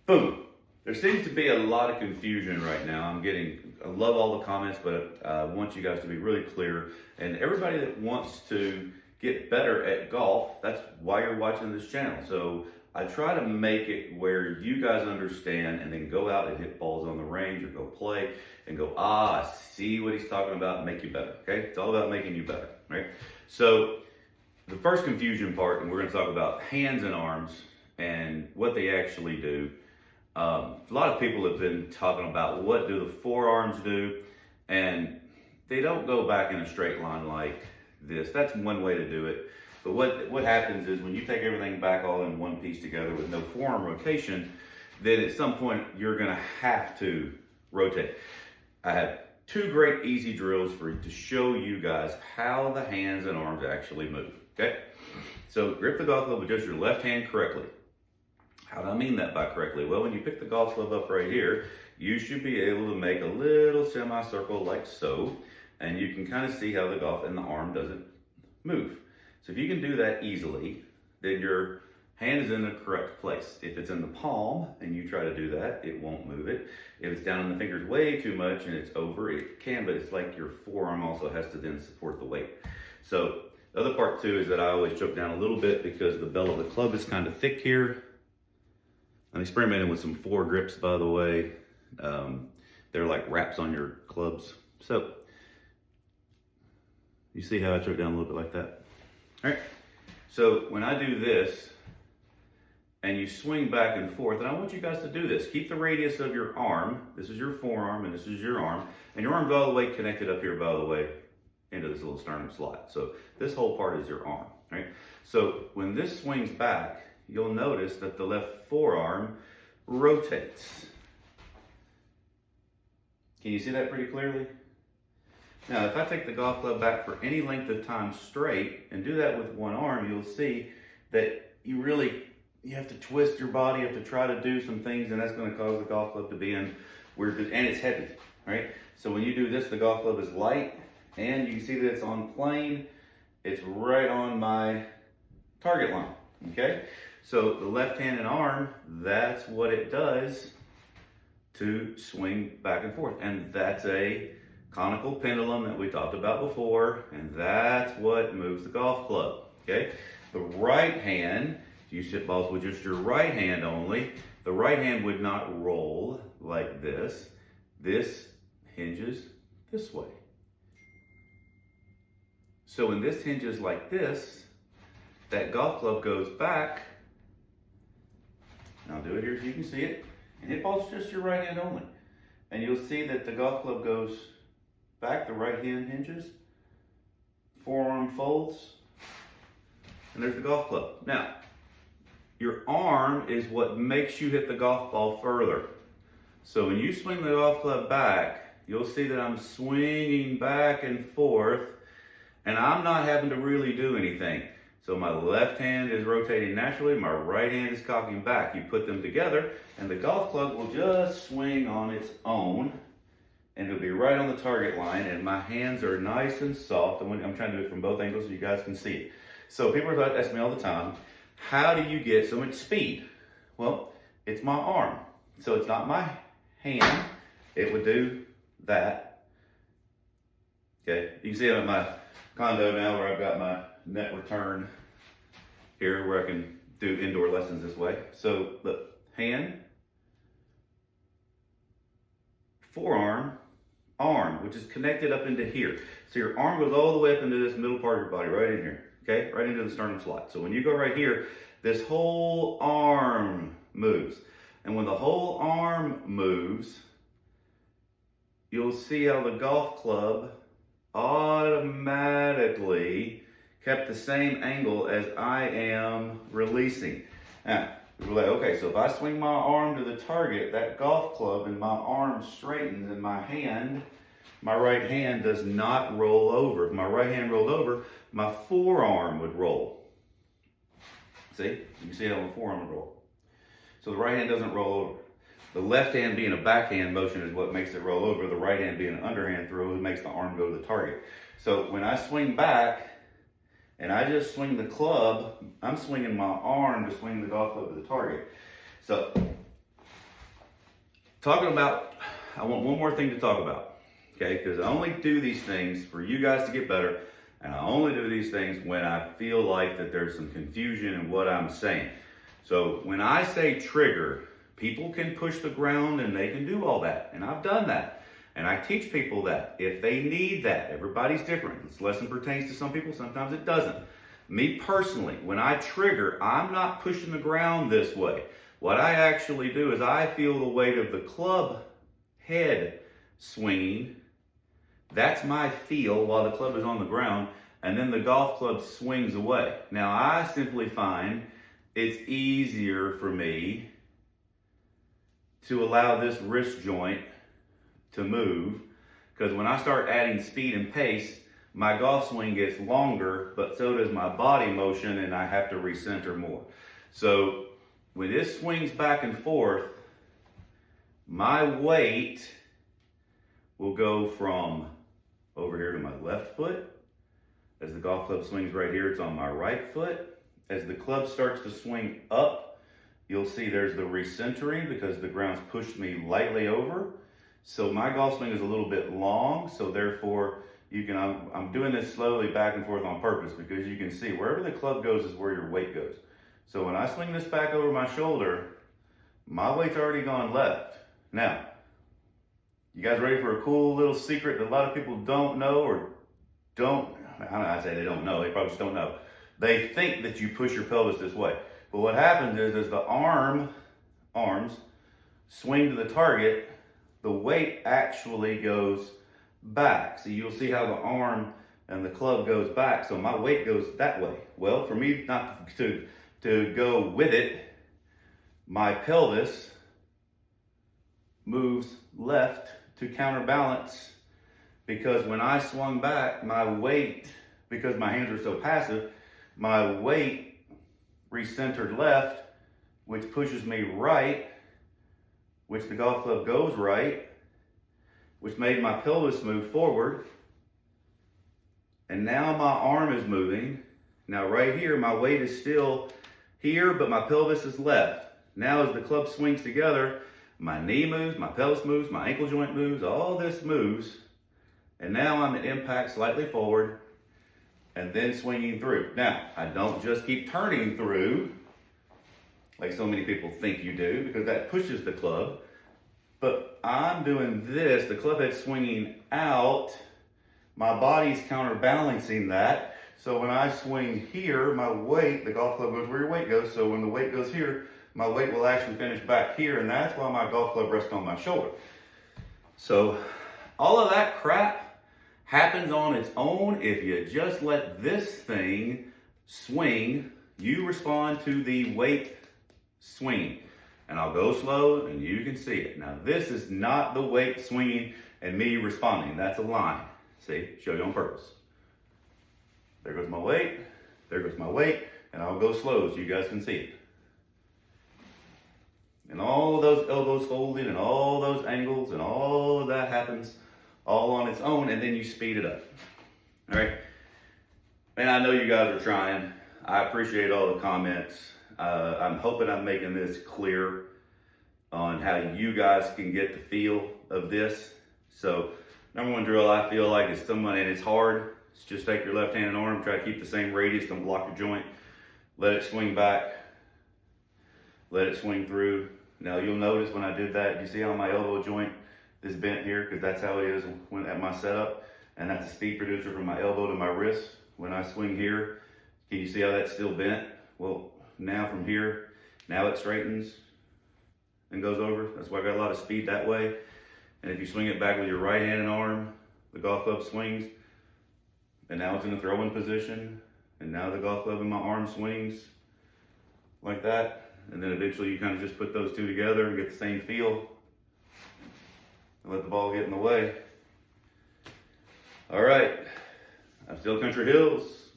Boom. There seems to be a lot of confusion right now. I love all the comments, but I want you guys to be really clear. And everybody that wants to get better at golf, that's why you're watching this channel. So I try to make it where you guys understand and then go out and hit balls on the range or go play and go, I see what he's talking about, and make you better, okay? It's all about making you better, right? So the first confusion part, and we're gonna talk about hands and arms and what they actually do. A lot of people have been talking about what do the forearms do, and they don't go back in a straight line like this. That's one way to do it. But what happens is when you take everything back all in one piece together with no forearm rotation, then at some point you're gonna have to rotate. I have two great easy drills to show you guys how the hands and arms actually move, okay? So grip the golf club with just your left hand correctly. How do I mean that by correctly? Well, when you pick the golf club up right here, you should be able to make a little semicircle like so, and you can kind of see how the golf and the arm doesn't move. So if you can do that easily, then your hand is in the correct place. If it's in the palm and you try to do that, it won't move it. If it's down in the fingers way too much and it's over, it can, but it's like your forearm also has to then support the weight. So the other part too is that I always choke down a little bit because the bell of the club is kind of thick here. I'm experimenting with some foregrips, by the way. They're like wraps on your clubs. So you see how I choke down a little bit like that? All right, so when I do this and you swing back and forth, and I want you guys to do this. Keep the radius of your arm. This is your forearm and this is your arm. And your arm's all the way connected up here, by the way, into this little sternum slot. So this whole part is your arm, right? So when this swings back, you'll notice that the left forearm rotates. Can you see that pretty clearly? Now, if I take the golf club back for any length of time straight and do that with one arm, you'll see that you have to twist your body, you have to try to do some things, and that's going to cause the golf club to be in weird, and it's heavy, right? So when you do this, the golf club is light, and you can see that it's on plane. It's right on my target line, okay? So the left hand and arm, that's what it does to swing back and forth. And that's a conical pendulum that we talked about before, and that's what moves the golf club, okay? The right hand, if you hit balls with just your right hand only, the right hand would not roll like this. This hinges this way. So when this hinges like this, that golf club goes back. I'll do it here so you can see it. And hit balls just your right hand only. And you'll see that the golf club goes back, the right hand hinges, forearm folds, and there's the golf club. Now, your arm is what makes you hit the golf ball further. So when you swing the golf club back, you'll see that I'm swinging back and forth, and I'm not having to really do anything. So my left hand is rotating naturally, my right hand is cocking back. You put them together, and the golf club will just swing on its own, and it'll be right on the target line, and my hands are nice and soft. I'm trying to do it from both angles so you guys can see it. So people ask me all the time, how do you get so much speed? Well, it's my arm. So it's not my hand. It would do that. Okay, you can see I'm at my condo now where I've got my net return here where I can do indoor lessons this way. So the hand, forearm, arm, which is connected up into here. So your arm goes all the way up into this middle part of your body, right in here, okay? Right into the sternum slot. So when you go right here, this whole arm moves. And when the whole arm moves, you'll see how the golf club automatically kept the same angle as I am releasing. Now, okay, so if I swing my arm to the target, that golf club and my arm straightens, and my right hand does not roll over. If my right hand rolled over, my forearm would roll. See? You can see how my forearm would roll. So the right hand doesn't roll over. The left hand being a backhand motion is what makes it roll over. The right hand being an underhand throw makes the arm go to the target. So when I swing back and I just swing the club, I'm swinging my arm to swing the golf club to the target. So I want one more thing to talk about, okay? Because I only do these things for you guys to get better, and I only do these things when I feel like that there's some confusion in what I'm saying. So when I say trigger, people can push the ground and they can do all that, and I've done that. And I teach people that if they need that. Everybody's different. This lesson pertains to some people, sometimes it doesn't. Me personally, when I trigger, I'm not pushing the ground this way. What I actually do is I feel the weight of the club head swinging. That's my feel while the club is on the ground, and then the golf club swings away. Now I simply find it's easier for me to allow this wrist joint to move, because when I start adding speed and pace, my golf swing gets longer, but so does my body motion, and I have to recenter more. So when this swings back and forth, my weight will go from over here to my left foot. As the golf club swings right here, it's on my right foot. As the club starts to swing up, you'll see there's the recentering because the ground's pushed me lightly over. So my golf swing is a little bit long, so therefore I'm doing this slowly back and forth on purpose, because you can see wherever the club goes is where your weight goes. So when I swing this back over my shoulder, my weight's already gone left. Now, you guys ready for a cool little secret that a lot of people don't know, or I say they don't know, they probably just don't know. They think that you push your pelvis this way. But what happens is as the arms swing to the target, the weight actually goes back. So you'll see how the arm and the club goes back. So my weight goes that way. Well, for me not to go with it, my pelvis moves left to counterbalance, because when I swung back, my weight, because my hands are so passive, my weight recentered left, which pushes me right, which the golf club goes right, which made my pelvis move forward. And now my arm is moving. Now right here, my weight is still here, but my pelvis is left. Now as the club swings together, my knee moves, my pelvis moves, my ankle joint moves, all this moves. And now I'm at impact slightly forward and then swinging through. Now, I don't just keep turning through like so many people think you do, because that pushes the club. But I'm doing this, the club head swinging out, my body's counterbalancing that. So when I swing here, my weight, the golf club goes where your weight goes. So when the weight goes here, my weight will actually finish back here, and that's why my golf club rests on my shoulder. So all of that crap happens on its own if you just let this thing swing. You respond to the weight swinging. And I'll go slow and you can see it. Now this is not the weight swinging and me responding. That's a line. See, show you on purpose. There goes my weight, there goes my weight, and I'll go slow so you guys can see it. And all of those elbows folding and all those angles and all of that happens all on its own, and then you speed it up. All right? And I know you guys are trying. I appreciate all the comments. I'm hoping I'm making this clear on how you guys can get the feel of this. So, number one drill I feel like is someone, and it's hard, it's just take your left hand and arm, try to keep the same radius, don't block your joint, let it swing back, let it swing through. Now you'll notice when I did that, you see how my elbow joint is bent here, because that's how it is when at my setup, and that's a speed producer from my elbow to my wrist. When I swing here, can you see how that's still bent? Well, now from here, now it straightens and goes over. That's why I got a lot of speed that way. And if you swing it back with your right hand and arm, the golf club swings, and now it's in the throwing position, and now the golf club in my arm swings like that. And then eventually you kind of just put those two together and get the same feel and let the ball get in the way. All right, I'm still Country Hills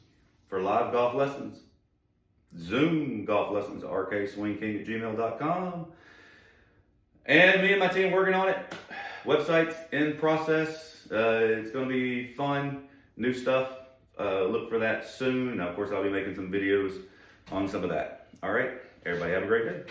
for live golf lessons. Zoom golf lessons, rkswingking@gmail.com. And me and my team working on it. Website's in process. It's going to be fun, new stuff. Look for that soon. Now, of course, I'll be making some videos on some of that. All right, everybody have a great day.